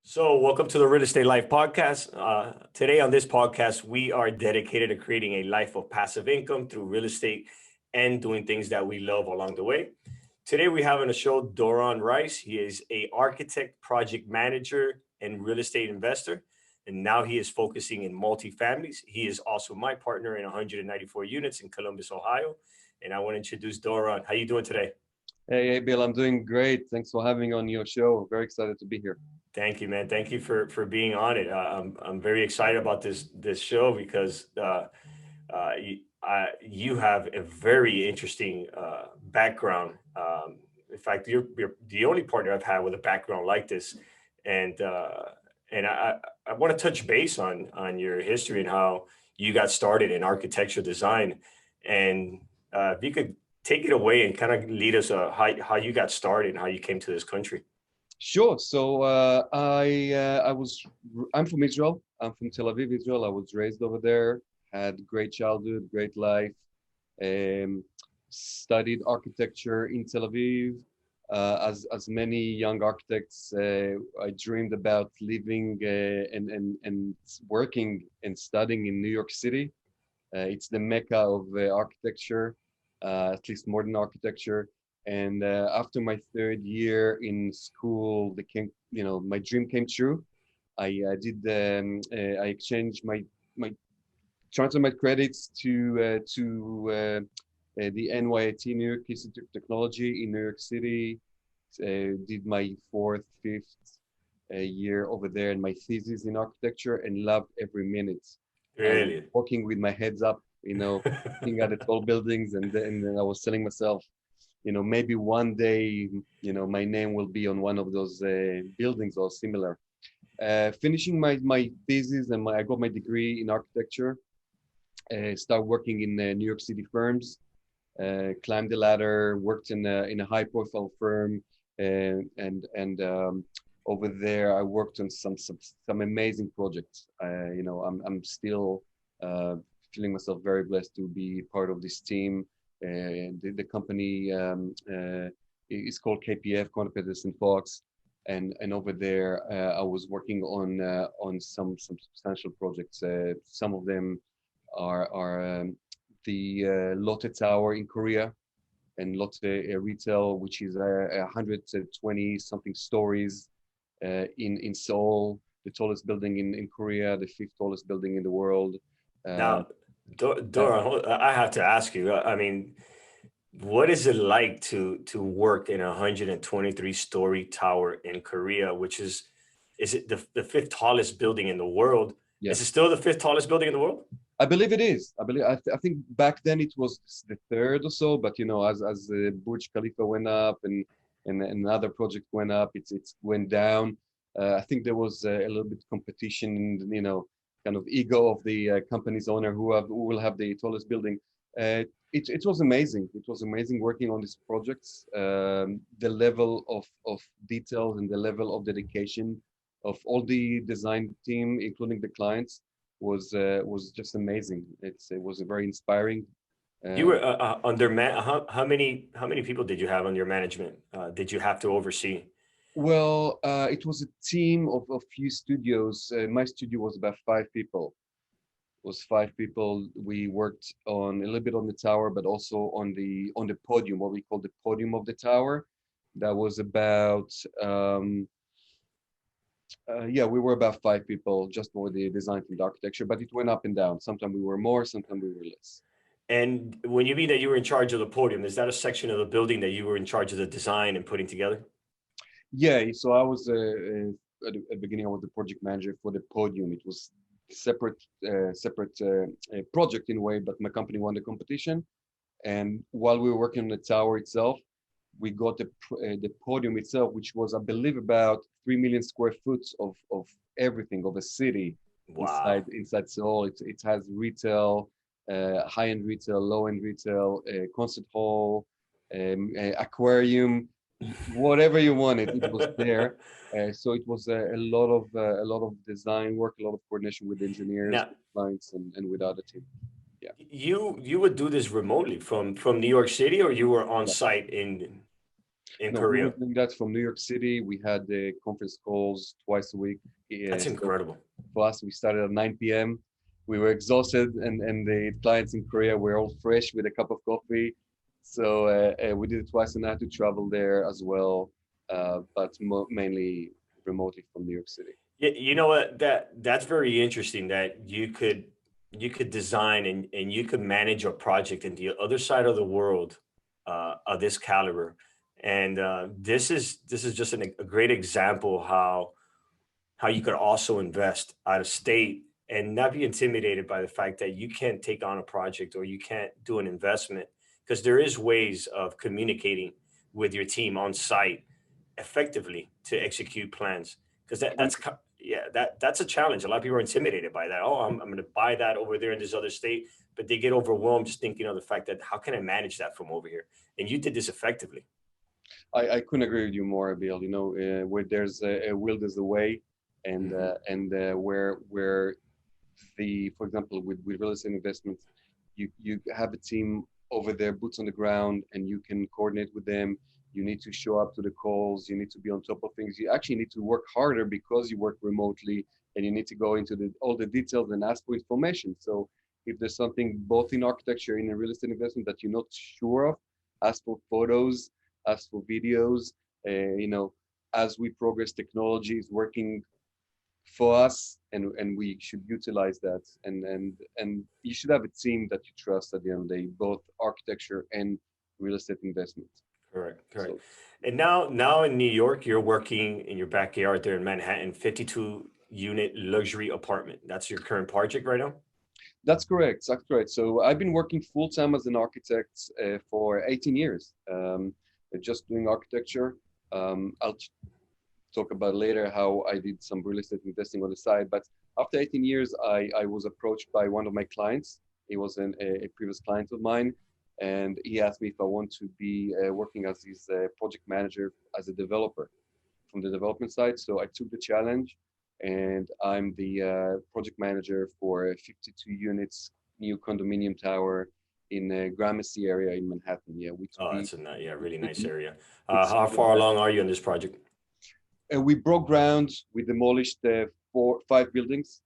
So, welcome to the Real Estate Life podcast. Today, on this podcast, we are dedicated to creating a life of passive income through real estate and doing things that we love along the way. Today, we have on the show Doron Rice. He is a architect, project manager, and real estate investor, and now he is focusing in multifamilies. He is also my partner in 194 units in Columbus, Ohio. And I want to introduce Doron. How you doing today? Hey, Abiel, I'm doing great. Thanks for having me on your show. Very excited to be here. Thank you, man. Thank you for being on it. I'm very excited about this show because you have a very interesting background. In fact, you're the only partner I've had with a background like this, and I want to touch base on your history and how you got started in architecture design, and if you could take it away and kind of lead us how you got started and how you came to this country. Sure. I'm from Israel. I'm from Tel Aviv, Israel. I was raised over there. Had great childhood, great life. Um, Studied architecture in Tel Aviv. As many young architects, I dreamed about living and working and studying in New York City. It's the mecca of architecture, at least modern architecture. And after my third year in school, my dream came true. I exchanged my transferred my credits to the NYIT, New York Institute of Technology in New York City. Did my fourth, fifth year over there in my thesis in architecture and loved every minute. Really? Walking with my heads up, looking at the tall buildings, and I was telling myself, maybe one day, my name will be on one of those buildings or similar. Finishing my thesis and I got my degree in architecture. Start working in New York City firms. Climbed the ladder. Worked in a high profile firm, and over there I worked on some amazing projects. I'm still feeling myself very blessed to be part of this team. The company is called KPF, Corner Peterson Fox, and over there I was working on some substantial projects. Some of them are the Lotte Tower in Korea and Lotte Retail, which is 120 something stories in Seoul, the tallest building in Korea, the fifth tallest building in the world. Uh, Now, uh, Dora, I have to ask you. I mean, what is it like to work in a 123-story tower in Korea, which is it the fifth tallest building in the world? yeah. Is it still the fifth tallest building in the world? I believe it is. I think back then it was the third or so, but as Burj Khalifa went up and another project went up, it's went down. I think there was a little bit competition, kind of ego of the company's owner who will have the tallest building. It was amazing. It was amazing working on these projects. The level of detail and the level of dedication of all the design team, including the clients, was just amazing. It was very inspiring. You Uh, were under how many people did you have on your management? Did you have to oversee? it was a team of few studios. My studio was about five people. Was five people. We worked on a little bit on the tower, but also on the podium, what we call the podium of the tower. That was about yeah, we were about five people just for the design and the architecture, but it went up and down. Sometimes we were more, sometimes we were less. And when you mean that you were in charge of the podium, is that a section of the building that you were in charge of the design and putting together? Yeah, so I was at the beginning I was the project manager for the podium. It was separate project in a way, but my company won the competition. And while we were working on the tower itself, we got the podium itself, which was, I believe, about 3 million square foot of everything of a city Wow. inside Seoul. It has retail, high-end retail, low-end retail, concert hall, aquarium, whatever you wanted, it was there. So it was a lot of design work, a lot of coordination with engineers, Now, clients, and with other team. Yeah. you would do this remotely from New York City, or you were on Yeah. site in? in No, we were Korea. doing that from New York City. We had the conference calls twice a week. That's So incredible. for us, we started at 9 p.m. We were exhausted, and the clients in Korea were all fresh with a cup of coffee. So we did it twice, and I had to travel there as well, but mainly remotely from New York City. You know what? That's very interesting that you could design and you could manage a project in the other side of the world of this caliber. And this is just a great example how you could also invest out of state and not be intimidated by the fact that you can't take on a project or you can't do an investment, because there is ways of communicating with your team on site effectively to execute plans, because yeah, that's a challenge. A lot of people are intimidated by that. Oh, I'm going to buy that over there in this other state, but they get overwhelmed just thinking of the fact that how can I manage that from over here? And you did this effectively. I couldn't agree with you more, Abiel. You know, where there's a will, there's a way, Hmm. and where for example, with real estate investments, you have a team over there, boots on the ground, and you can coordinate with them. You need to show up to the calls. You need to be on top of things. You actually need to work harder because you work remotely, and you need to go into all the details and ask for information. So if there's something both in architecture and in real estate investment that you're not sure of, ask for photos, ask for videos. You know, as we progress, technology is working for us, and we should utilize that, and you should have a team that you trust at the end of the day, both architecture and real estate investment. Correct, correct. So And now in New York, you're working in your backyard there in Manhattan, 52 unit luxury apartment. That's your current project right now? that's correct. So I've been working full time as an architect for 18 years, just doing architecture. I'll talk about later how I did some real estate investing on the side. But after 18 years, I was approached by one of my clients. He was a previous client of mine, and he asked me if I want to be working as his project manager as a developer from the development side. So I took the challenge, and I'm the project manager for a 52 units new condominium tower in the Gramercy area in Manhattan. Yeah, we to Oh, be that's yeah, really nice area. it's How far along are you in this project? we broke ground. We demolished five buildings,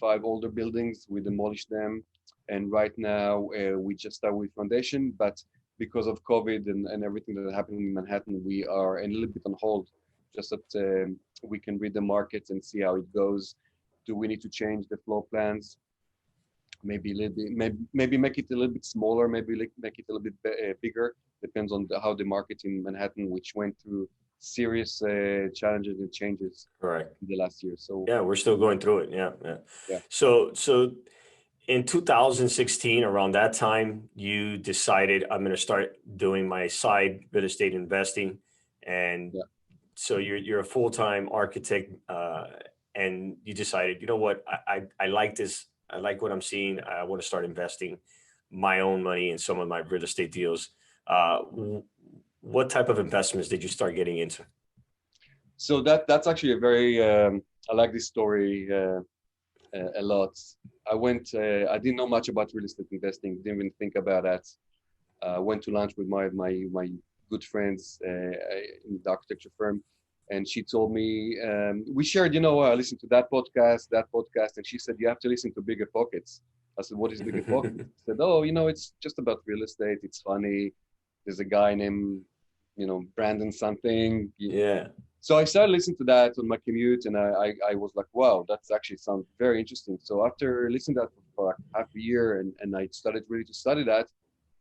five older buildings. We demolished them, and right now we just start with foundation. But because of COVID and everything that happened in Manhattan, we are a little bit on hold, just that we can read the market and see how it goes. Do we need to change the floor plans? Maybe a little bit, maybe make it a little bit smaller, maybe make it a little bit bigger. Depends on how the market in Manhattan, which went through serious challenges and changes Correct. in the last year. So Yeah, we're still going through it. Yeah, yeah. yeah, So in 2016, around that time, you decided I'm going to start doing my side real estate investing, and yeah. so you're a full time architect, and you decided, you know what, I like this. I like what I'm seeing. I want to start investing my own money in some of my real estate deals. What type of investments did you start getting into? So that's actually a very I like this story a lot. I didn't know much about real estate investing. Didn't even think about that. Went to lunch with my good friends in the architecture firm, and she told me we shared. You know, I listened to that podcast, and she said you have to listen to Bigger Pockets. I said, what is Bigger Pockets? She said, oh, you know, it's just about real estate. It's funny. There's a guy named, you know, Brandon something. Yeah. So I started listening to that on my commute, and I was like, wow, that's actually sounds very interesting. So after listening to that for like half a year, and I started really to study that,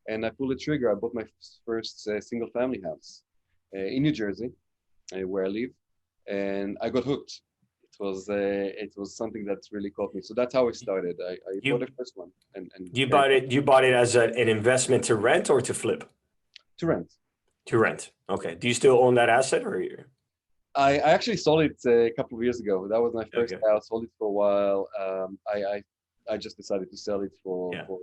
and I pulled the trigger. I bought my first single family house in New Jersey, where I live, and I got hooked. It was something that really caught me. So that's how it started. I bought You the first one, and you very bought it you bought it as an investment to rent or to flip? to rent. To rent. Okay. Do you still own that asset or you I actually sold it a couple of years ago. That was my first okay? house. Sold it for a while. I just decided to sell it Yeah. for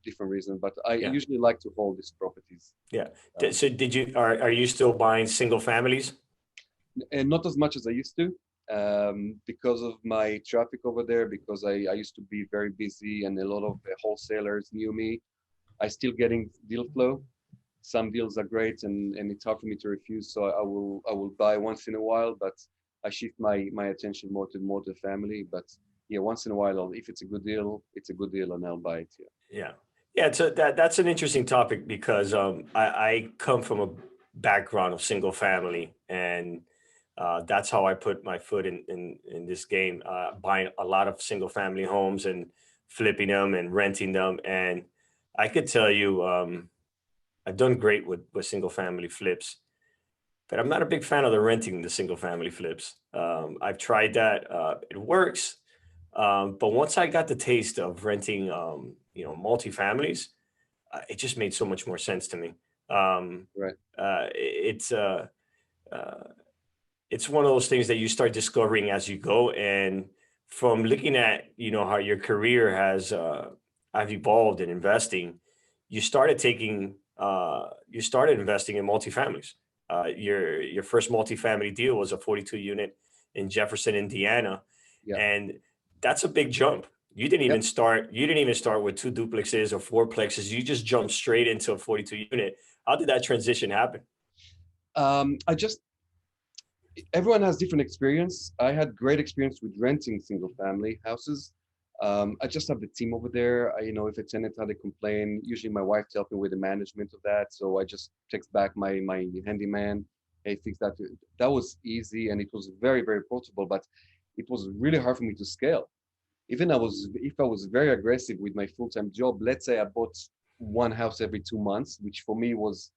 different reasons. But I Yeah. usually like to hold these properties. Yeah. Um, So did you are you still buying single families? and not as much as I used to, because of my traffic over there. Because I used to be very busy, and a lot of wholesalers knew me. I still getting deal flow. some deals are great, and it's hard for me to refuse. So I will buy once in a while, but I shift my attention more to multifamily. But yeah, once in a while, if it's a good deal, it's a good deal, and I'll buy it. Yeah. Yeah. Yeah. So that's an interesting topic because I come from a background of single family, and that's how I put my foot in this game, buying a lot of single family homes and flipping them and renting them. And I could tell you, I've done great with single family flips, but I'm not a big fan of the renting the single family flips. I've tried that; it works, but once I got the taste of renting, multifamilies, it just made so much more sense to me. Um, Right. uh, it's uh, uh, it's one of those things that you start discovering as you go, and from looking at how your career has have evolved in investing, you started investing in multifamilies. Your first multifamily deal was a 42 unit in Jefferson, Indiana, Yeah. and that's a big jump. Yep. You didn't even start with two duplexes or fourplexes. You just jumped straight into a 42 unit. How did that transition happen? I just everyone has different experience. I had great experience with renting single family houses. I just have the team over there. If a tenant had a complaint, usually my wife helped me with the management of that. So I just text back my handyman, hey, fix that. That was easy, and it was very, very portable. But it was really hard for me to scale. Even if I was very aggressive with my full-time job, let's say I bought one house every 2 months, which for me was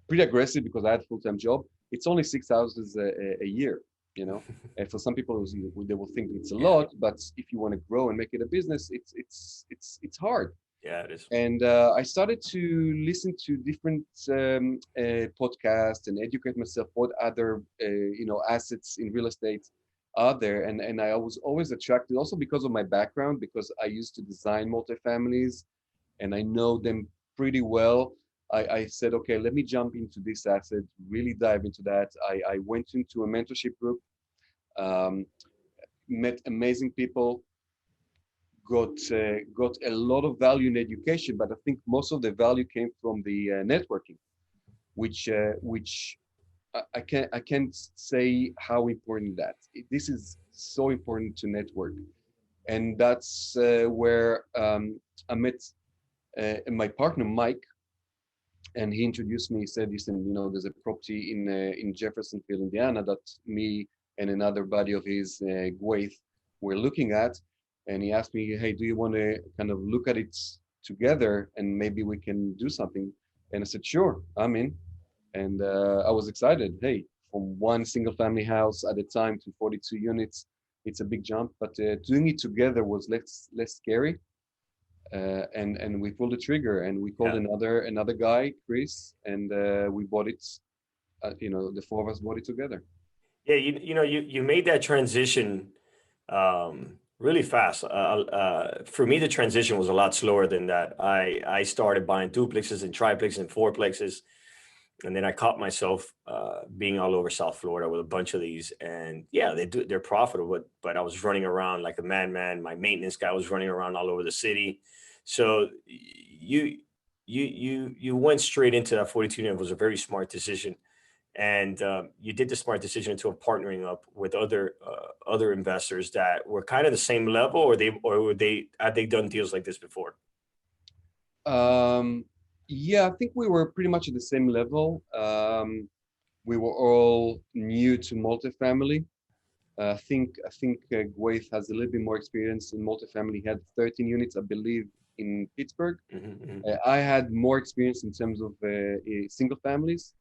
pretty aggressive because I had a full-time job. It's only 6 houses a year, you know. And for some people, they will think it's a Yeah, lot, but if you want to grow and make it a business, it's hard. yeah, it is. And I started to listen to different podcasts and educate myself what other assets in real estate are there. And I was always attracted, also because of my background, because I used to design multifamilies and I know them pretty well. I said, okay, let me jump into this asset, really dive into that. I went into a mentorship group, um, met amazing people, got a lot of value in education, but I think most of the value came from the networking, which I can't say how important that. This is so important to network, and that's where I met my partner Mike, and he introduced me. He said, "Listen, there's a property in Jeffersonville, Indiana, that me and another buddy of his, Gwaith, were looking at." And he asked me, "Hey, do you want to kind of look at it together, and maybe we can do something?" And I said, "Sure, I'm in." And I was excited. Hey, from one single family house at a time to 42 units, it's a big jump. But doing it together was less scary, and we pulled the trigger and we called Yeah. another guy, Chris, and we bought it. The four of us bought it together. Yeah, you made that transition really fast. For me, the transition was a lot slower than that. I started buying duplexes and triplexes and fourplexes, and then I caught myself being all over South Florida with a bunch of these. And yeah, they're profitable, but I was running around like a madman. My maintenance guy was running around all over the city. So you went straight into that 42 unit. It was a very smart decision, and you did the smart decision into partnering up with other investors that were kind of the same level, or were they had they done deals like this before? Um, yeah, I think we were pretty much at the same level. We were all new to multifamily. I think Gwaith has a little bit more experience in multifamily. He had 13 units, I believe, in Pittsburgh. Hmm. I had more experience in terms of single families,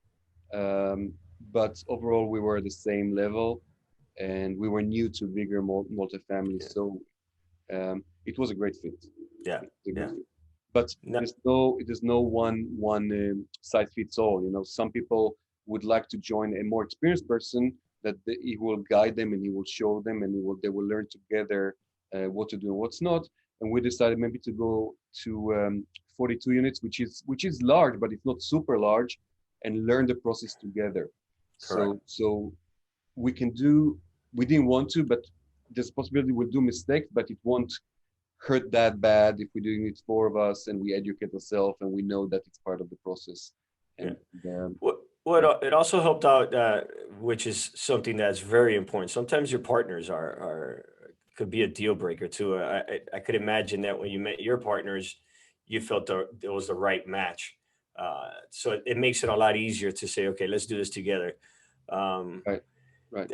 um, but overall we were at the same level, and we were new to bigger multifamily. Yeah, So it was a great fit. yeah, It was a great yeah. fit. But No, there's no one size fits all. Some people would like to join a more experienced person that he will guide them and he will show them and they will learn together what to do and what's not. And we decided maybe to go to 42 units, which is large, but it's not super large, and learn the process together. correct. So we can do. We didn't want to, but there's a possibility we'll do mistakes, but it won't hurt that bad if we're doing it for of us and we educate ourselves and we know that it's part of the process. Yeah. And What yeah, it also helped out, which is something that's very important. Sometimes your partners are could be a deal breaker too. I could imagine that when you met your partners, you felt it was the right match. So it makes it a lot easier to say, okay, let's do this together. Um, right, right.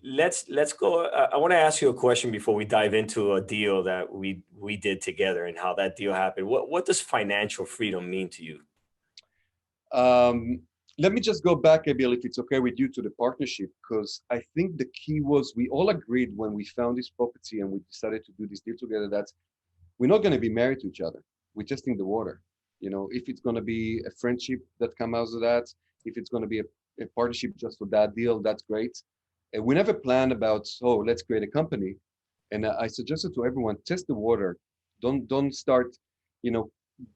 let's go. I want to ask you a question before we dive into a deal that we did together and how that deal happened. What does financial freedom mean to you? Um, Let me just go back, Abiel, if it's okay with you, to the partnership, because I think the key was we all agreed when we found this property and we decided to do this deal together that we're not going to be married to each other. We're testing the water. You know, if it's going to be a friendship that comes out of that, if it's going to be a partnership just for that deal, that's great. And we never planned about, oh, let's create a company. And I suggested to everyone, test the water. Don't start, you know,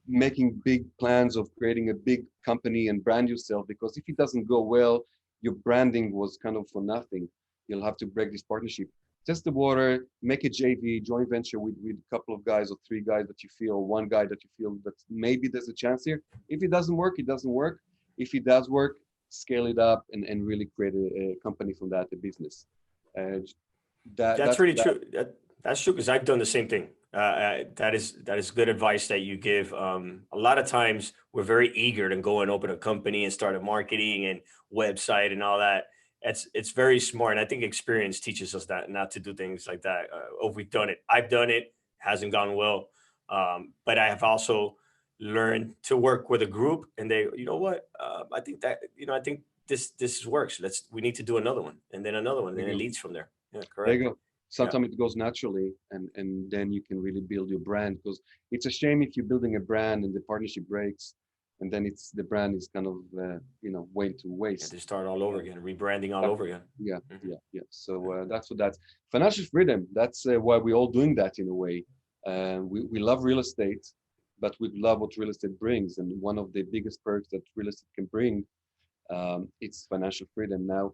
making big plans of creating a big company and brand yourself, because if it doesn't go well, your branding was kind of for nothing. You'll have to break this partnership. Test the water, make a JV, joint venture with a couple of guys or three guys that you feel, one guy that you feel that maybe there's a chance here. If it doesn't work, it doesn't work. If it does work, scale it up and really create a company from that, a business. And That's that's really that. true. That's true because I've done the same thing. That is good advice that you give. A lot of times we're very eager to go and open a company and start a marketing and website and all that. It's very smart, and I think experience teaches us that not to do things like that. Oh, we've done it. I've done it. Hasn't gone well, but I have also learned to work with a group, and they, you know what? I think that I think this works. We need to do another one, and then another one, and There then it you go. leads from there. Yeah, There correct. you go. Yeah, Sometimes it goes naturally, and then you can really build your brand. Because it's a shame if you're building a brand and the partnership breaks, and then it's the brand is kind of went to yeah, waste. to start all over Uh, again, rebranding all uh, over again. yeah, Mhm. yeah, yeah. Yeah, So that's what that's financial freedom. That's why we're all doing that in a way. We love real estate, but we love what real estate brings. And one of the biggest perks that real estate can bring, it's financial freedom. Now,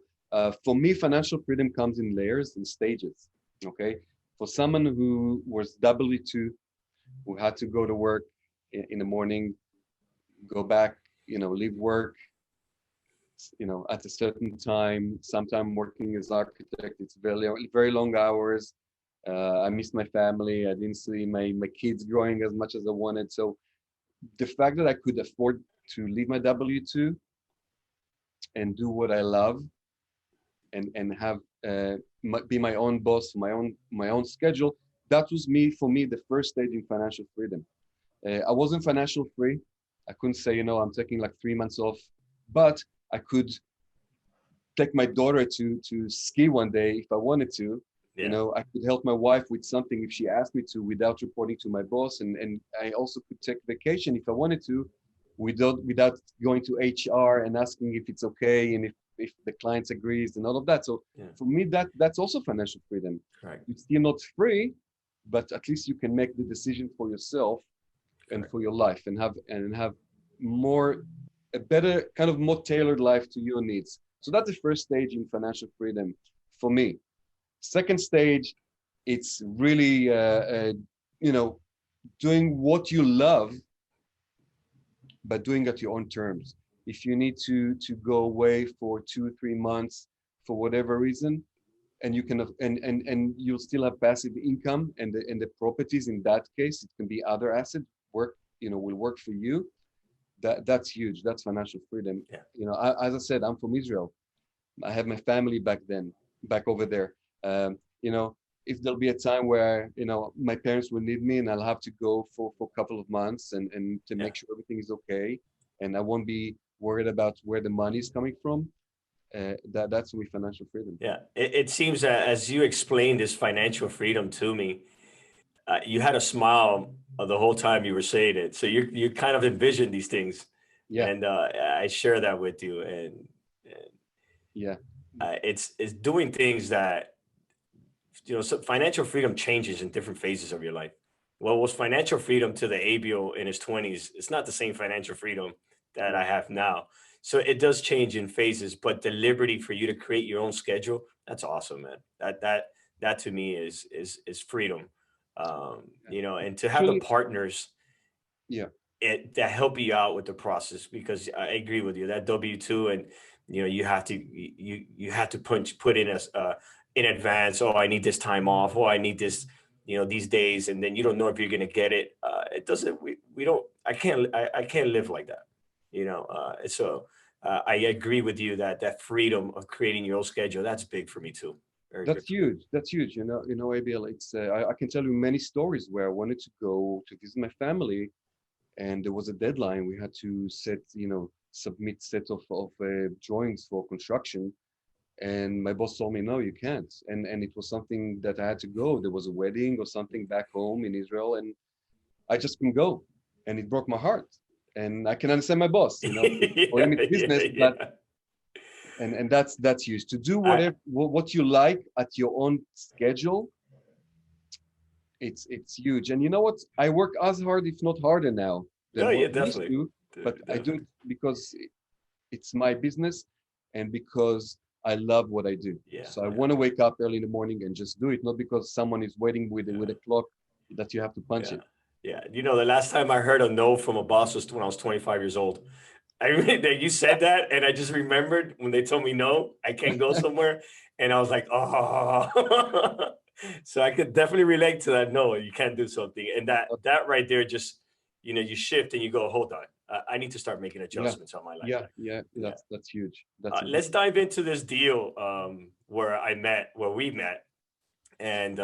for me, financial freedom comes in layers and stages. Okay, for someone who was W-2, who had to go to work in the morning, go back, leave work, at a certain time. Sometime working as architect, it's very long hours. I missed my family. I didn't see my kids growing as much as I wanted. So the fact that I could afford to leave my W-2 and do what I love and have be my own boss, my own schedule. That was for me the first stage in financial freedom. I wasn't financial free. I couldn't say, I'm taking like 3 months off, but I could take my daughter to ski one day if I wanted to. yeah, I could help my wife with something if she asked me to without reporting to my boss. And I also could take vacation if I wanted to without going to HR and asking if it's okay and if the client agrees and all of that. So yeah, for me, that's also financial freedom. correct, It's still not free, but at least you can make the decision for yourself and correct. for your life and have more a better kind of more tailored life to your needs. So that's the first stage in financial freedom for me. Second stage, it's really you know doing what you love, but doing at your own terms. If you need to go away for 2 3 months for whatever reason, and you can and you'll still have passive income, and the properties in that case, it can be other assets will work for you. That's huge. That's financial freedom. Yeah, As I said, I'm from Israel. I have my family back over there. If there'll be a time where my parents will need me and I'll have to go for a couple of months and to yeah, make sure everything is okay, and I won't be worried about where the money is coming from. That's with financial freedom. yeah. It seems that as you explained this financial freedom to me, you had a smile the whole time you were saying it. So you kind of envisioned these things, Yeah, and I share that with you. And yeah, it's doing things that so financial freedom changes in different phases of your life. What was financial freedom to the Abiel in his 20s, it's not the same financial freedom that right. I have now. So it does change in phases, but the liberty for you to create your own schedule, that's awesome, man. That to me is freedom. And to have the Actually, partners yeah, that help you out with the process, because I agree with you that W-2, and you have to you have to put in in advance. Oh, I need this time off. Oh, I need this, these days, and then you don't know if you're gonna get it. It doesn't. We don't. I can't live like that. I agree with you that that freedom of creating your own schedule, that's big for me too. Very big that's for me. huge. That's huge. Abiel, it's I can tell you many stories where I wanted to go to visit my family, and there was a deadline. We had to submit set of drawings for construction, and my boss told me, no, you can't. And it was something that I had to go. There was a wedding or something back home in Israel, and I just couldn't go, and it broke my heart. And I can understand my boss. For Yeah, him it's yeah, business, but yeah. and that's used to do I whatever what you like at your own schedule. It's huge. And you know what? I work as hard, if not harder now No, than what yeah, I used definitely, to, but I do it definitely. because it's my business and because I love what I do. Yeah, So I yeah, want to wake up early in the morning and just do it, not because someone is waiting with yeah, a clock that you have to punch yeah, it. yeah. The last time I heard a no from a boss was when I was 25 years old. I mean, that you said that, and I just remembered when they told me no, I can't go somewhere, and I was like, oh. So I could definitely relate to that. No, you can't do something, and that right there, just you shift and you go, hold on, I need to start making Yeah, adjustments on my life. yeah. Yeah. That's huge. That's a big. Let's dive into this deal where we met, and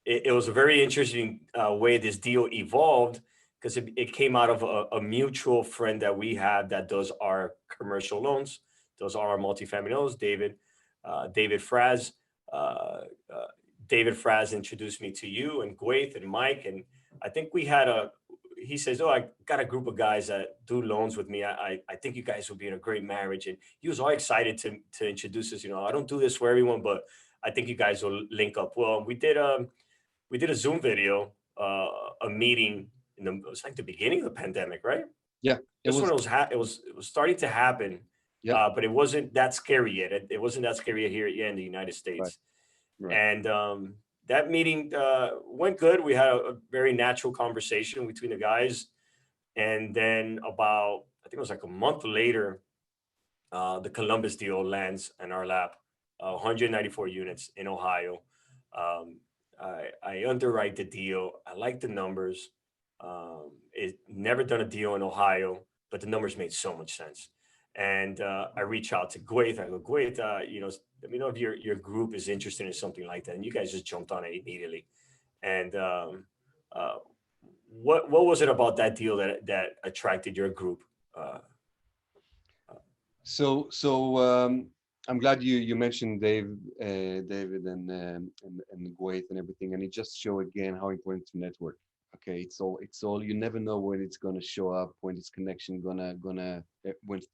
it was a very interesting way this deal evolved, because it came out of a mutual friend that we have that does our commercial loans. Those are our multifamily loans. David Fraz. Uh, uh, David Fraz introduced me to you and Gwaith and Mike, and I think we had a. He says, "Oh, I got a group of guys that do loans with me. I think you guys will be in a great marriage." And he was all excited to introduce us. I don't do this for everyone, but I think you guys will link up well. We did a Zoom video, a meeting it was like the beginning of the pandemic, right? Yeah, it Just when was. it was starting to happen, Yeah, but it wasn't that scary yet. It wasn't that scary here yet in the United right, States. right. And that meeting went good. We had a very natural conversation between the guys, and then about I think it was like a month later, the Columbus deal lands in our lap, 194 units in Ohio. I underwrite the deal. I like the numbers. It never done a deal in Ohio, but the numbers made so much sense. And I reach out to Gwaith. I go, Gwaith, let me know if your group is interested in something like that. And you guys just jumped on it immediately. And uh, what was it about that deal that attracted your group? Uh, So I'm glad you mentioned David and Kuwait and everything, and it just show again how important to network. Okay, it's all you never know when it's gonna show up, when this connection when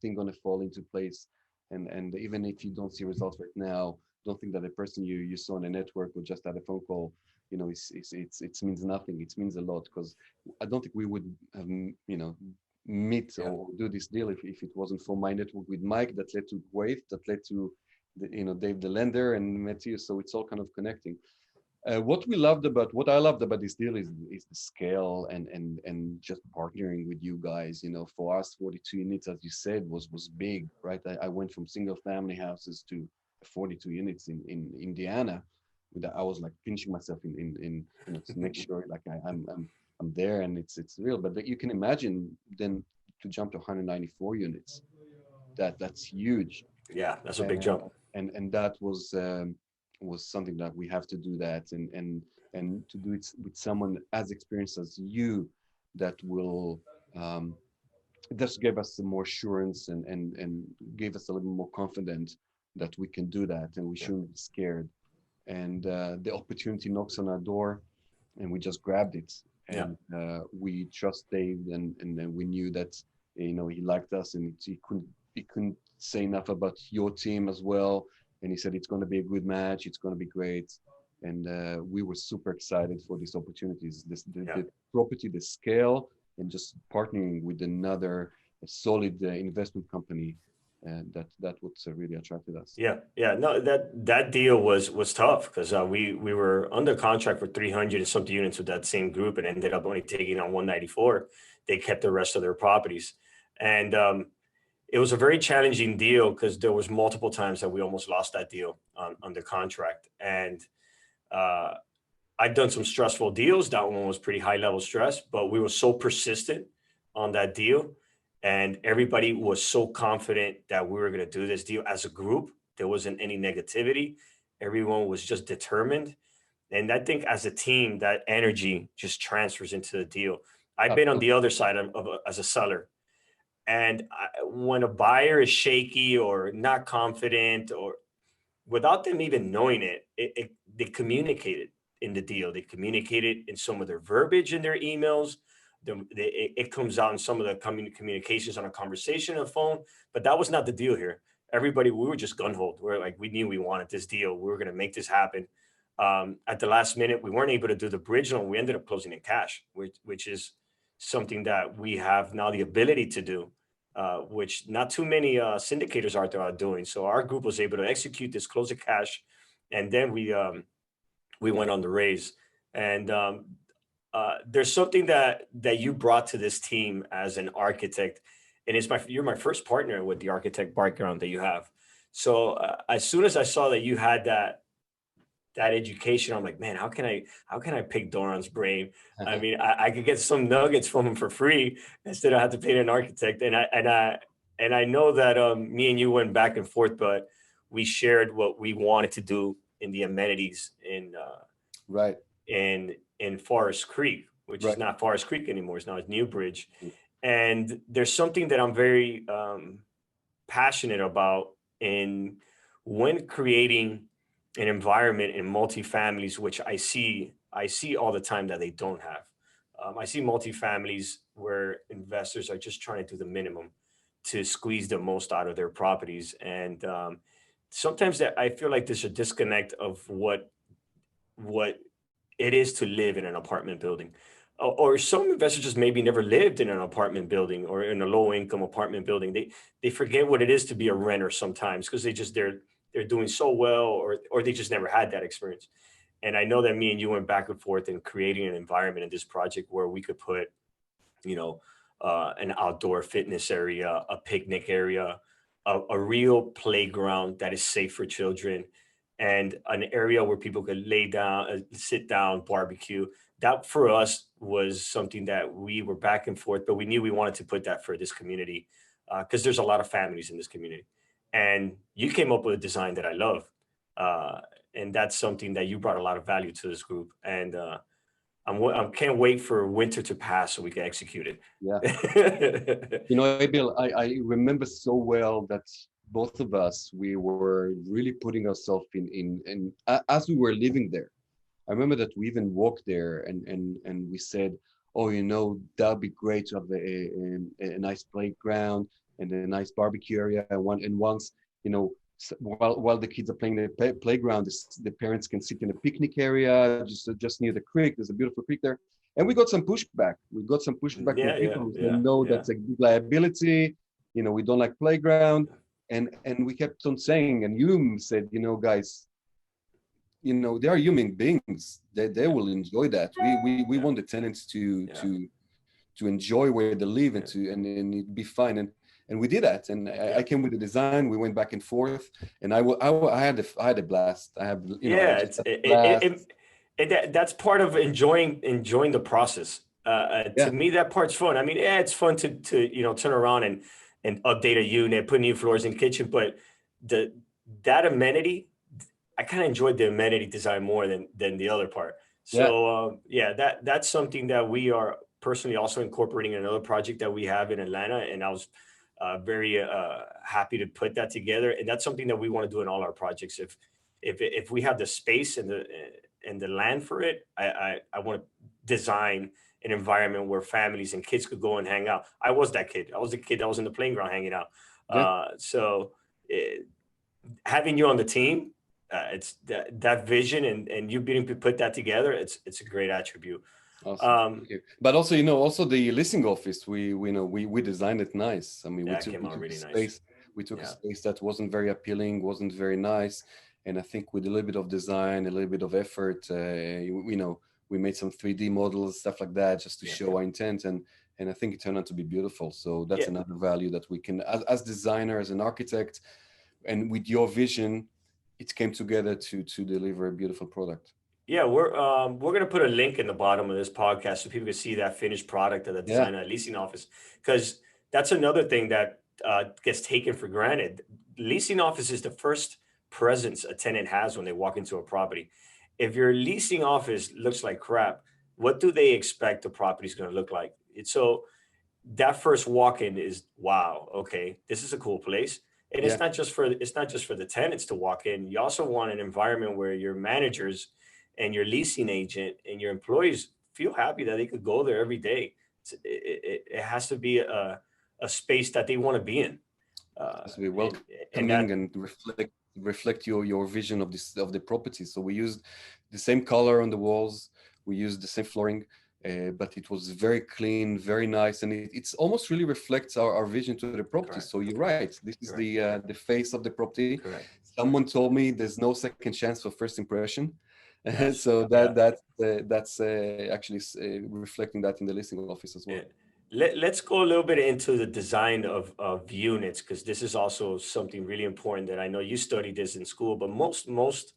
thing gonna fall into place, and even if you don't see results right now, don't think that the person you saw on a network or just had a phone call, it means nothing. It means a lot because I don't think we would have meet yeah, or do this deal if it wasn't for my network with Mike that led to Wave, that led to Dave the lender and Matthew. So it's all kind of connecting. What I loved about this deal is the scale and just partnering with you guys. For us, 42 units, as you said, was big, right? I went from single family houses to 42 units in Indiana. I was like pinching myself to make sure like I'm there and it's real. But you can imagine then to jump to 194 units. That's huge, yeah. That's a big uh, jump. and that was something that we have to do that and to do it with someone as experienced as you that will just give us some more assurance and give us a little more confident that we can do that and we Yeah, shouldn't be scared. And the opportunity knocks on our door and we just grabbed it yeah, and we trust Dave and then we knew that he liked us and he couldn't say enough about your team as well, and he said it's going to be a good match, it's going to be great, and we were super excited for these opportunities, yeah, the property, the scale, and just partnering with another solid investment company. and that what really attracted us. Yeah. No, that deal was tough because we were under contract for 300 and something units with that same group and ended up only taking on 194. They kept the rest of their properties, and it was a very challenging deal because there was multiple times that we almost lost that deal under contract. And uh, I'd done some stressful deals. That one was pretty high level stress, but we were so persistent on that deal. And everybody was so confident that we were going to do this deal as a group. There wasn't any negativity. Everyone was just determined. And I think as a team, that energy just transfers into the deal. I've been on the other side as a seller. And when a buyer is shaky or not confident or without them even knowing they communicated in the deal. They communicated in some of their verbiage in their emails. It comes out in some of the communications on a conversation on the phone, but that was not the deal here. Everybody, we were just gun hold. We're like, we knew we wanted this deal. We were going to make this happen. At the last minute, we weren't able to do the bridge loan. We ended up closing in cash, which is something that we have now the ability to do, which not too many syndicators out there are doing. So our group was able to execute this, close the cash, and then we went on the raise. And there's something that you brought to this team as an architect, and you're my first partner with the architect background that you have. So as soon as I saw that you had that education, I'm like, man, how can I pick Doron's brain? I mean, I could get some nuggets from him for free instead of have to pay an architect. And I know that me and you went back and forth, but we shared what we wanted to do in the amenities Right. in Forest Creek, which is not Forest Creek anymore. It's now Newbridge. And there's something that I'm very passionate about in when creating an environment in multifamilies, which I see all the time that they don't have. I see multifamilies where investors are just trying to do the minimum to squeeze the most out of their properties, and sometimes that I feel like there's a disconnect of what it is to live in an apartment building. Or some investors just maybe never lived in an apartment building or in a low income apartment building. They forget what it is to be a renter sometimes because they're doing so well, or they just never had that experience. And I know that me and you went back and forth in creating an environment in this project where we could put, you know, an outdoor fitness area, a picnic area, a real playground that is safe for children, and an area where people could lay down, sit down, barbecue. That for us was something that we were back and forth, but we knew we wanted to put that for this community because there's a lot of families in this community. And you came up with a design that I love. And that's something that you brought a lot of value to this group. And I can't wait for winter to pass so we can execute it. Yeah. Abiel, I remember so well that both of us, we were really putting ourselves in as we were living there. I remember that we even walked there and we said, oh, that'd be great to have a nice playground and a nice barbecue area. And once, while the kids are playing the playground, the parents can sit in a picnic area just near the creek. There's a beautiful creek there. And we got some pushback. From people who said, no, that's a liability. We don't like playground. And we kept on saying, and you said, guys, they are human beings. They will enjoy that. We want the tenants to enjoy where they live and it'd be fine. And we did that. And I came with the design. We went back and forth, and I had a blast. I have that's part of enjoying the process. To me, that part's fun. I mean, it's fun to turn around and update a unit, put new floors in the kitchen, but that amenity, I kind of enjoyed the amenity design more than the other part. So that's something that we are personally also incorporating in another project that we have in Atlanta, and I was very happy to put that together. And that's something that we want to do in all our projects. If we have the space and the land for it, I want to design an environment where families and kids could go and hang out. I was that kid. I was the kid that was in the playing ground hanging out. Having you on the team, it's that vision and you being to put that together. It's a great attribute. Awesome. But also, also the listing office, we designed it nice. I mean, we took really space. Nice. We took a Yeah. space that wasn't very appealing, wasn't very nice, and I think with a little bit of design, a little bit of effort, we made some 3D models, stuff like that, just to Yeah. show our intent, and I think it turned out to be beautiful. So that's Yeah. another value that we can, as designer, as an architect, and with your vision, it came together to deliver a beautiful product. Yeah, we're gonna put a link in the bottom of this podcast so people can see that finished product of the Yeah, design and leasing office, because that's another thing that gets taken for granted. Leasing office is the first presence a tenant has when they walk into a property. If your leasing office looks like crap, what do they expect the property is going to look like? So that first walk-in is wow, okay, this is a cool place. And yeah, it's not just for the tenants to walk in. You also want an environment where your managers and your leasing agent and your employees feel happy that they could go there every day. It has to be a space that they want to be in. has to be And welcoming that and reflect your vision of this of the property. So we used the same color on the walls, we used the same flooring, but it was very clean, very nice, and it's almost really reflects our vision to the property. So correct, you're right. This is correct, the face of the property. correct. Someone told me there's no second chance for first impression. Yes. So Yeah. that's actually reflecting that in the listing office as well. Yeah. Let's go a little bit into the design of units, because this is also something really important that I know you studied this in school, but most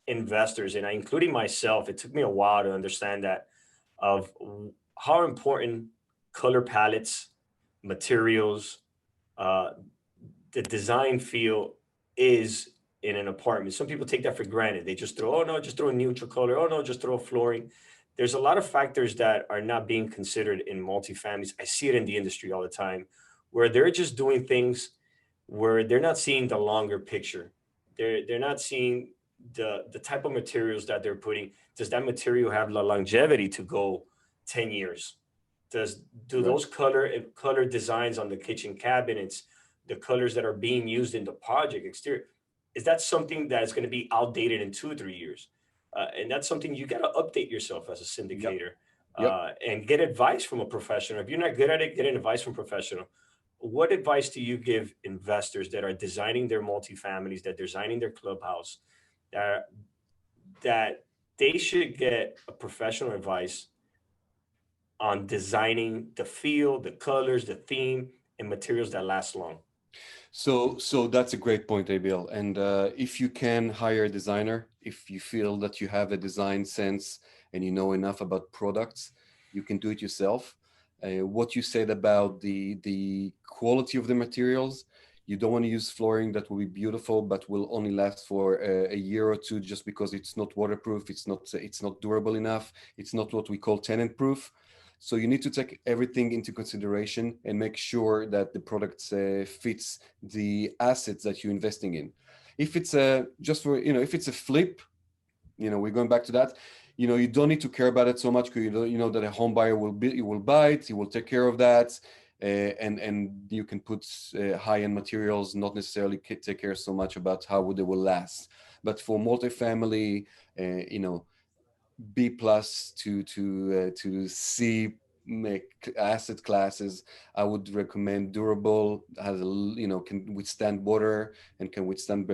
investors, and including myself, it took me a while to understand that of how important color palettes, materials, uh, the design feel is in an apartment. Some people take that for granted. They just throw, oh no, just throw a neutral color. Oh no, just throw flooring. There's a lot of factors that are not being considered in multifamilies. I see it in the industry all the time, where they're just doing things where they're not seeing the longer picture. They're not seeing the type of materials that they're putting. Does that material have the longevity to go 10 years? Does do Right. those color designs on the kitchen cabinets, the colors that are being used in the project exterior, is that something that is going to be outdated in 2 or 3 years? And that's something you got to update yourself as a Yep. syndicator, Yep. and get advice from a professional. If you're not good at it, get an advice from a professional. What advice do you give investors that are designing their multifamilies, that designing their clubhouse, that that they should get a professional advice on designing the feel, the colors, the theme, and materials that last long? So that's a great point, Abiel. And if you can hire a designer, if you feel that you have a design sense and you know enough about products, you can do it yourself. What you said about the quality of the materials, you don't want to use flooring that will be beautiful but will only last for a year or two just because it's not waterproof, it's not durable enough, it's not what we call tenant proof. So you need to take everything into consideration and make sure that the product fits the assets that you're investing in. If it's a just for if it's a flip, we're going back to that. You don't need to care about it so much because you know that a home buyer will buy it, he will take care of that, and you can put high-end materials, not necessarily take care so much about how they will last. But for multifamily, B plus to C make asset classes, I would recommend durable, can withstand water and can withstand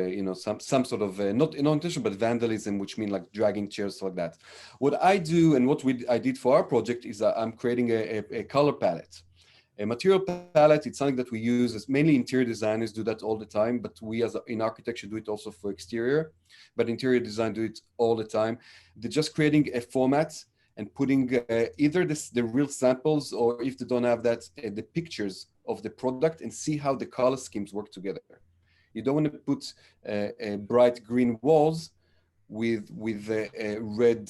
some sort of not intentional but vandalism, which mean like dragging chairs like that. What I do and I did for our project is I'm creating a color palette. A material palette, it's something that we use as mainly interior designers do that all the time, but we in architecture do it also for exterior, but interior design do it all the time. They're just creating a format and putting either the real samples, or if they don't have that, the pictures of the product and see how the color schemes work together. You don't want to put bright green walls with red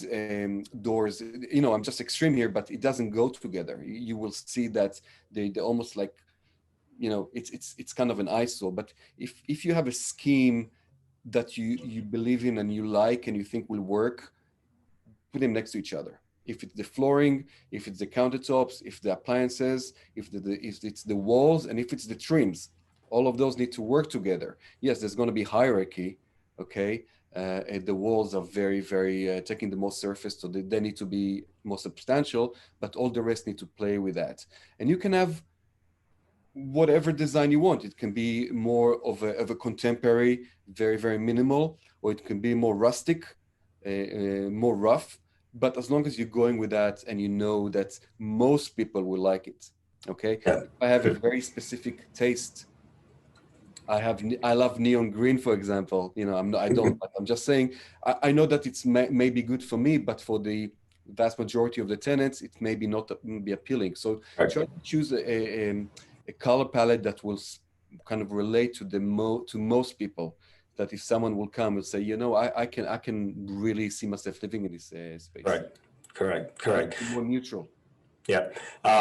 doors. I'm just extreme here, but it doesn't go together. You will see that they almost like it's kind of an eyesore. But if you have a scheme that you believe in and you like and you think will work, put them next to each other. If it's the flooring, if it's the countertops, if the appliances, if it's the walls, and if it's the trims, all of those need to work together. Yes, there's going to be hierarchy, okay? And the walls are very, very taking the most surface, so they need to be more substantial, but all the rest need to play with that. And you can have whatever design you want. It can be more of a contemporary, very, very minimal, or it can be more rustic, more rough. But as long as you're going with that and you know that most people will like it, okay? Yeah. If I have a very specific taste, I love neon green, for example. You know, I don't, but I'm just saying, I know that it's maybe good for me, but for the vast majority of the tenants, it may be not be appealing. So Right. try to choose a color palette that will kind of relate to to most people. That if someone will come and say, you know, I can really see myself living in this space. Right. Correct. Try to Correct. be more neutral. Yeah.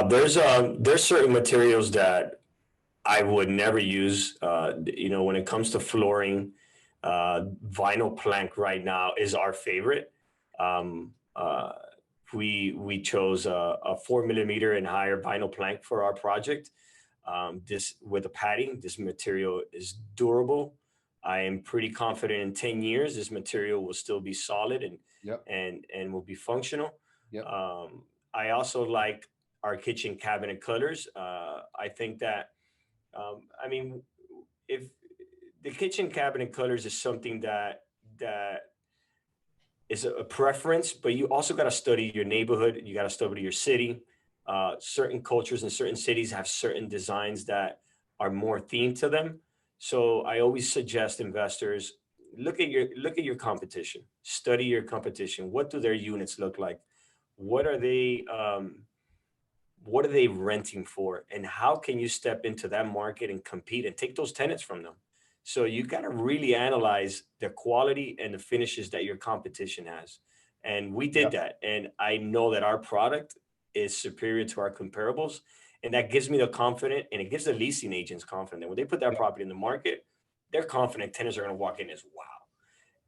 There's certain materials that I would never use. When it comes to flooring, vinyl plank right now is our favorite. Um, uh, we chose a 4 millimeter and higher vinyl plank for our project. This with the padding, this material is durable. I am pretty confident in 10 years this material will still be solid and Yep. and will be functional. Yep. I also like our kitchen cabinet colors. I think that I mean, if the kitchen cabinet colors is something that is a preference, but you also got to study your neighborhood. You got to study your city. Certain cultures in certain cities have certain designs that are more themed to them. So I always suggest investors look at your competition, study your competition. What do their units look like? What are they? What are they renting for, and how can you step into that market and compete and take those tenants from them? So you got to really analyze the quality and the finishes that your competition has, and we did Yep. that, and I know that our product is superior to our comparables, and that gives me the confidence, and it gives the leasing agents confidence that when they put that Yep. property in the market, they're confident tenants are going to walk in as wow.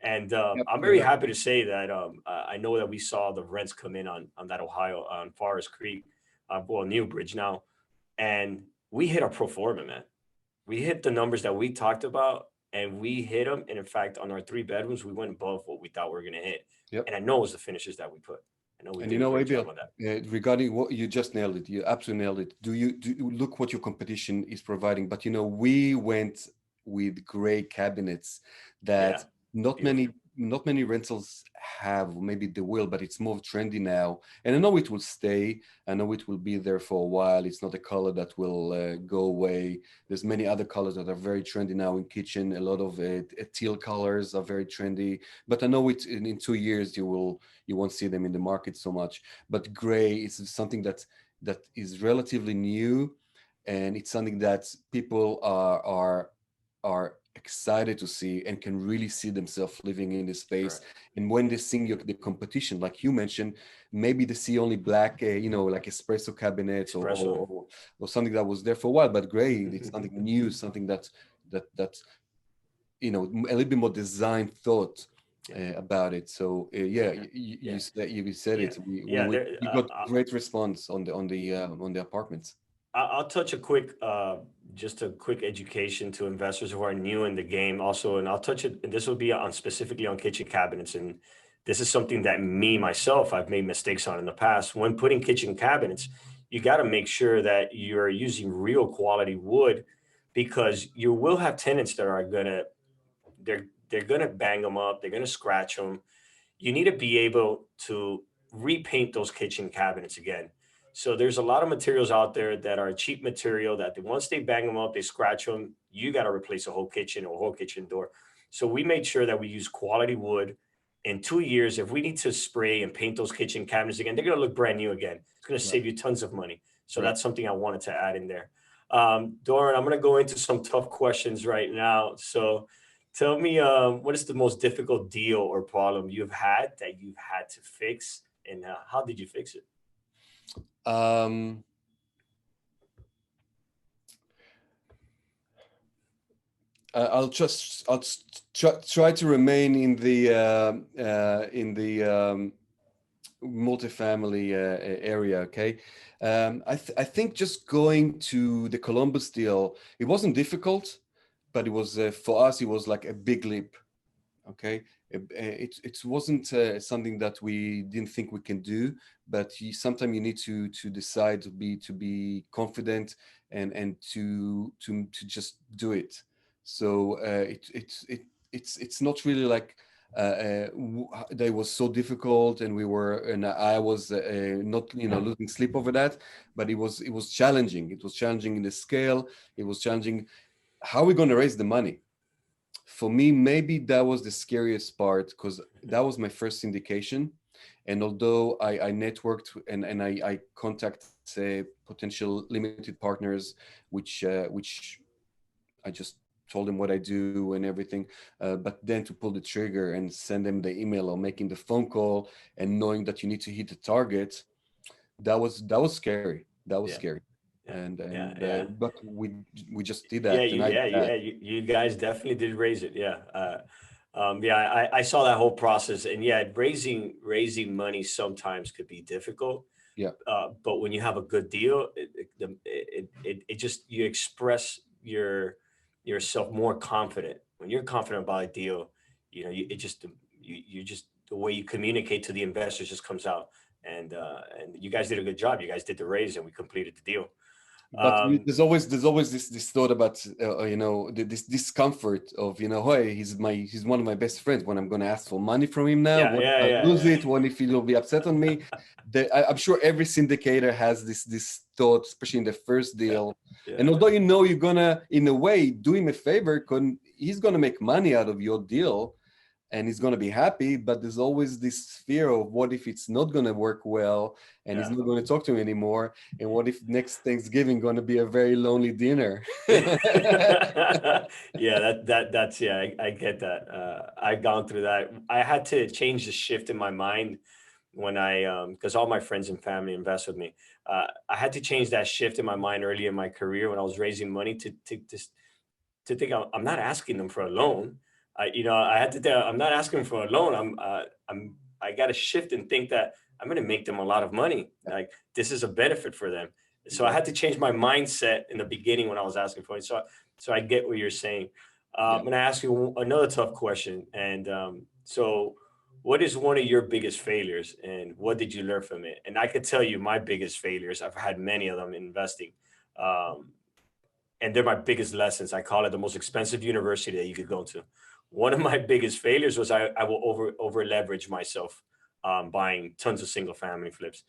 And Yep. I'm very Yep. happy to say that I know that we saw the rents come in on that Ohio on Forest Creek, well, New Bridge now, and we hit our pro forma, man. We hit the numbers that we talked about, and we hit them. And in fact, on our 3 bedrooms, we went above what we thought we were going to hit. Yep. And I know it was the finishes that we put. I know we And you did a know, great Abiel, job on that. regarding what you just nailed it, you absolutely nailed it. Do you look what your competition is providing? But you know, we went with gray cabinets Yeah, that not beautiful. many not many rentals have. Maybe they will, but it's more trendy now. And I know it will stay. I know it will be there for a while. It's not a color that will go away. There's many other colors that are very trendy now in kitchen. A lot of teal colors are very trendy. But I know it in 2 years you won't see them in the market so much. But gray is something that is relatively new, and it's something that people are excited to see and can really see themselves living in this space. Correct. And when they see the competition, like you mentioned, maybe they see only black, like espresso cabinets Espresso. or something that was there for a while, but gray, it's something new, something that a little bit more design thought Yeah. about it. So yeah, Yeah. Yeah. you said Yeah. it. We Yeah. we we got great response on the apartments. I'll touch just a quick education to investors who are new in the game also, and I'll touch it, and this will be on specifically on kitchen cabinets. And this is something that me, myself, I've made mistakes on in the past. When putting kitchen cabinets, you got to make sure that you're using real quality wood because you will have tenants that are they're gonna bang them up, they're gonna scratch them. You need to be able to repaint those kitchen cabinets again. So there's a lot of materials out there that are cheap material that once they bang them up, they scratch them. You got to replace a whole kitchen or a whole kitchen door. So we made sure that we use quality wood. In 2 years, if we need to spray and paint those kitchen cabinets again, they're going to look brand new again. It's going to Right, save you tons of money. So right. that's something I wanted to add in there. Doran, I'm going to go into some tough questions right now. So tell me, what is the most difficult deal or problem you've had that you've had to fix, and how did you fix it? Um, I'll try to remain in the multifamily area. Okay, I think just going to the Columbus deal, it wasn't difficult, but it was for us. It was like a big leap. Okay, it wasn't something that we didn't think we can do, but sometimes you need to decide to be confident and to just do it. So it's not really like they was so difficult, and we were, and I was not, losing sleep over that, but it was challenging. It was challenging in the scale. It was challenging. How are we going to raise the money? For me, maybe that was the scariest part, because that was my first syndication. And although I networked and I contact potential limited partners, which I just told them what I do and everything. But then to pull the trigger and send them the email or making the phone call and knowing that you need to hit the target, that was scary. That was Yeah. scary. Yeah. And Yeah. Yeah. but we just did Yeah, that, and I did that. you guys definitely did raise it. Yeah. Yeah, I saw that whole process, and yeah, raising money sometimes could be difficult. Yeah, But when you have a good deal, it just, you express yourself more confident. When you're confident about a deal, it just, you just, the way you communicate to the investors just comes out. And you guys did a good job. You guys did the raise, and we completed the deal. but Um, there's always this thought about this discomfort of, hey, he's one of my best friends. When I'm going to ask for money from him now, yeah, what if yeah, I yeah, lose yeah, it? What if he'll be upset on me? I'm sure every syndicator has this thought, especially in the first yeah, deal. yeah, And although you're gonna, in a way, do him a favor, he's gonna make money out of your deal, and he's going to be happy, but there's always this fear of, what if it's not going to work well, and he's yeah. not going to talk to me anymore, and what if next Thanksgiving going to be a very lonely dinner? Yeah, that's, yeah, I get that. I've gone through that. I had to change the shift in my mind when because all my friends and family invest with me. I had to change that shift in my mind early in my career when I was raising money to think I'm not asking them for a loan. I had to tell, I'm not asking for a loan. I got to shift and think that I'm going to make them a lot of money. Like, this is a benefit for them. So I Exactly. had to change my mindset in the beginning when I was asking for it. So I get what you're saying. Yeah. I'm going to ask you another tough question. And so, what is one of your biggest failures, and what did you learn from it? And I could tell you my biggest failures. I've had many of them in investing. Um, and they're my biggest lessons. I call it the most expensive university that you could go to. One of my biggest failures was I will over leverage myself, buying tons of single family flips,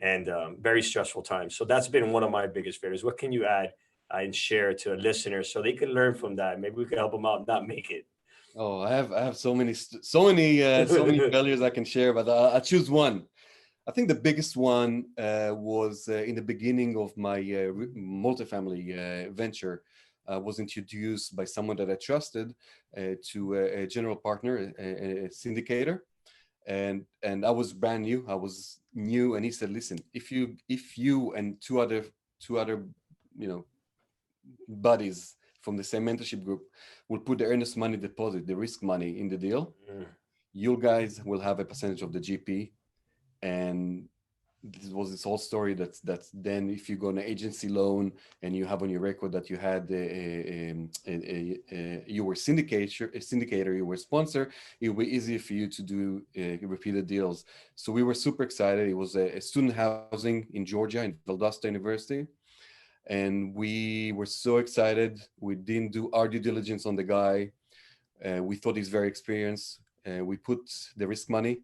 and very stressful times. So that's been one of my biggest failures. What can you add and share to a listener so they can learn from that? Maybe we can help them out, not make it. Oh, I have so many failures I can share, but I'll choose one. I think the biggest one was in the beginning of my multifamily venture. I was introduced by someone that I trusted to a general partner, a syndicator, and I was brand new. I was new, and he said, "Listen, if you and two other you know buddies from the same mentorship group will put the earnest money deposit, the risk money in the deal, Mm, you guys will have a percentage of the GP." And this was this whole story that's then, if you go on an agency loan and you have on your record that you had you were syndicator, you were sponsor, it will be easier for you to do repeated deals. So we were super excited. It was a student housing in Georgia, in Valdosta University, and we were so excited. We didn't do our due diligence on the guy. We thought he's very experienced. We put the risk money.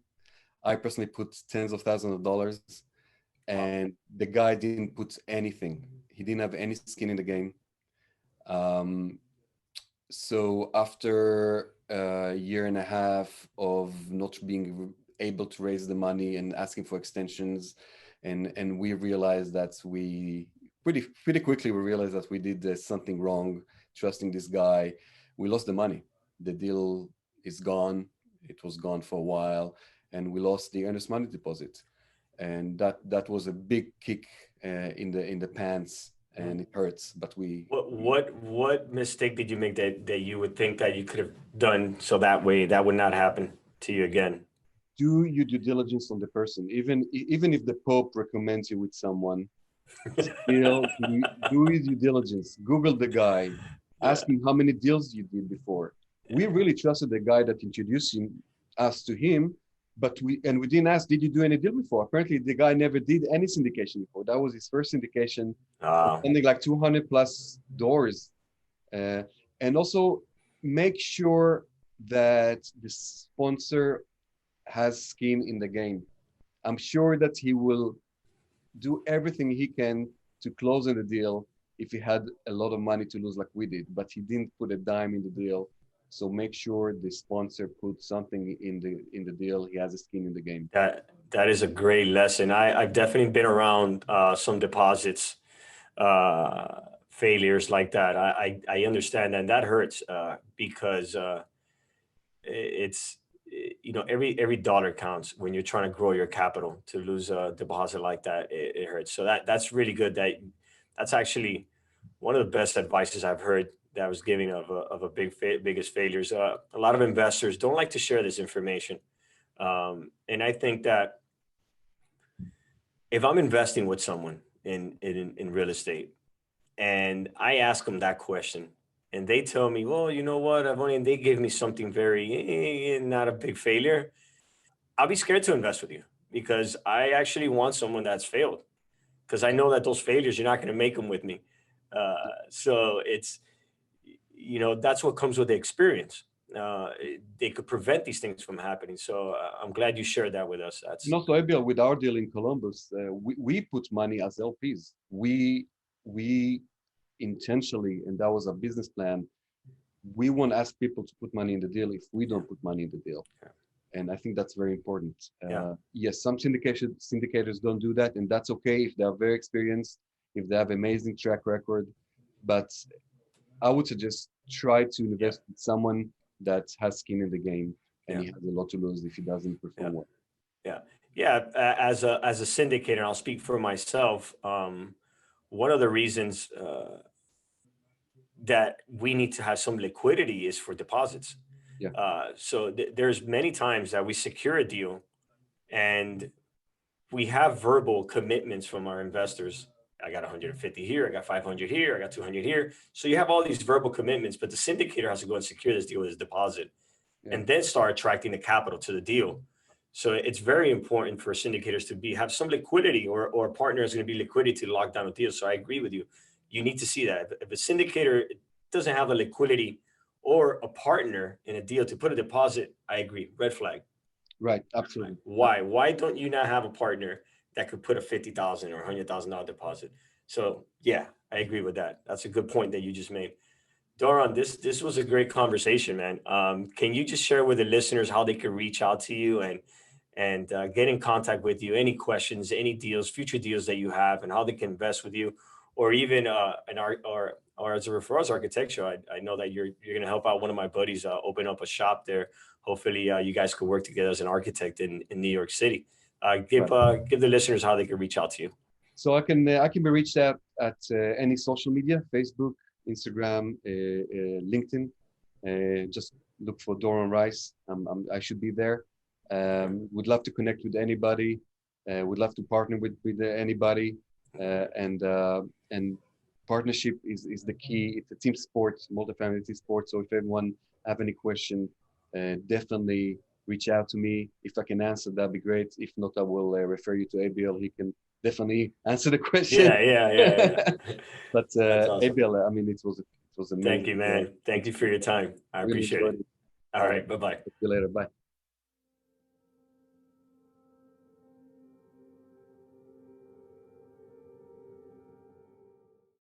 I personally put tens of thousands of dollars, wow. and the guy didn't put anything. He didn't have any skin in the game. Um, so after a year and a half of not being able to raise the money and asking for extensions, and we realized that we pretty quickly we realized that we did something wrong, trusting this guy. We lost the money. The deal is gone. It was gone for a while, and we lost the earnest money deposit, and that was a big kick in the pants, and it hurts. But What mistake did you make that you would think that you could have done so that way that would not happen to you again? do your due diligence on the person, even if the Pope recommends you with someone. Still, do your due diligence. Google the guy. Yeah, Ask him how many deals you did before. We yeah, really trusted the guy that introduced us to him, but we didn't ask, did you do any deal before? Apparently, the guy never did any syndication before. That was his first syndication, something like 200 plus doors. Uh, and also make sure that the sponsor has skin in the game. I'm sure that he will do everything he can to close in the deal if he had a lot of money to lose like we did, but he didn't put a dime in the deal. So make sure the sponsor puts something in the deal. He has a skin in the game. That is a great lesson. I've definitely been around some deposits failures like that. I understand, and that hurts because it's every dollar counts when you're trying to grow your capital. To lose a deposit like that, it hurts. So that's really good. That's actually one of the best advices I've heard that I was giving of a biggest failures. A lot of investors don't like to share this information, and I think that if I'm investing with someone in real estate and I ask them that question and they tell me, well, you know what, I've only, and they give me something very not a big failure, I'll be scared to invest with you because I actually want someone that's failed because I know that those failures, you're not going to make them with me. So it's, that's what comes with the experience. They could prevent these things from happening. So I'm glad you shared that with us. And also, Abiel, with our deal in Columbus, we put money as LPs. We intentionally, and that was a business plan. We won't ask people to put money in the deal if we don't put money in the deal. Yeah. And I think that's very important. Yeah. Yes, some syndicators don't do that, and that's okay if they are very experienced, if they have amazing track record. But I would suggest try to invest with someone that has skin in the game, and he has a lot to lose if he doesn't perform well. Yeah. As a syndicator, I'll speak for myself. One of the reasons that we need to have some liquidity is for deposits. Yeah. So there's many times that we secure a deal and we have verbal commitments from our investors. I got 150 here, I got 500 here, I got 200 here. So you have all these verbal commitments, but the syndicator has to go and secure this deal with his deposit and then start attracting the capital to the deal. So it's very important for syndicators to have some liquidity, or a partner is going to be liquidity to lock down a deal. So I agree with you. You need to see that. If a syndicator doesn't have a liquidity or a partner in a deal to put a deposit, I agree. Red flag. Right. Absolutely. Why? Why don't you not have a partner that could put a $50,000 or $100,000 deposit? So yeah, I agree with that. That's a good point that you just made. Doron, this was a great conversation, man. Can you just share with the listeners how they can reach out to you and get in contact with you? Any questions, any deals, future deals that you have, and how they can invest with you, or even or as a referrals architecture? I know that you're going to help out one of my buddies open up a shop there. Hopefully, you guys could work together as an architect in New York City. Give the listeners how they can reach out to you. So I can be reached at any social media: Facebook, Instagram, LinkedIn. Just look for Doron Rice. I should be there. Would love to connect with anybody. Would love to partner with anybody. And partnership is the key. It's a team sport, multifamily team sport. So if everyone have any question, definitely reach out to me. If I can answer, that'd be great. If not, I will refer you to Abiel. He can definitely answer the question. Yeah. But awesome. Abiel, I mean, it was amazing. Thank you, man. Thank you for your time. I appreciate it. All right. Bye-bye. See you later. Bye.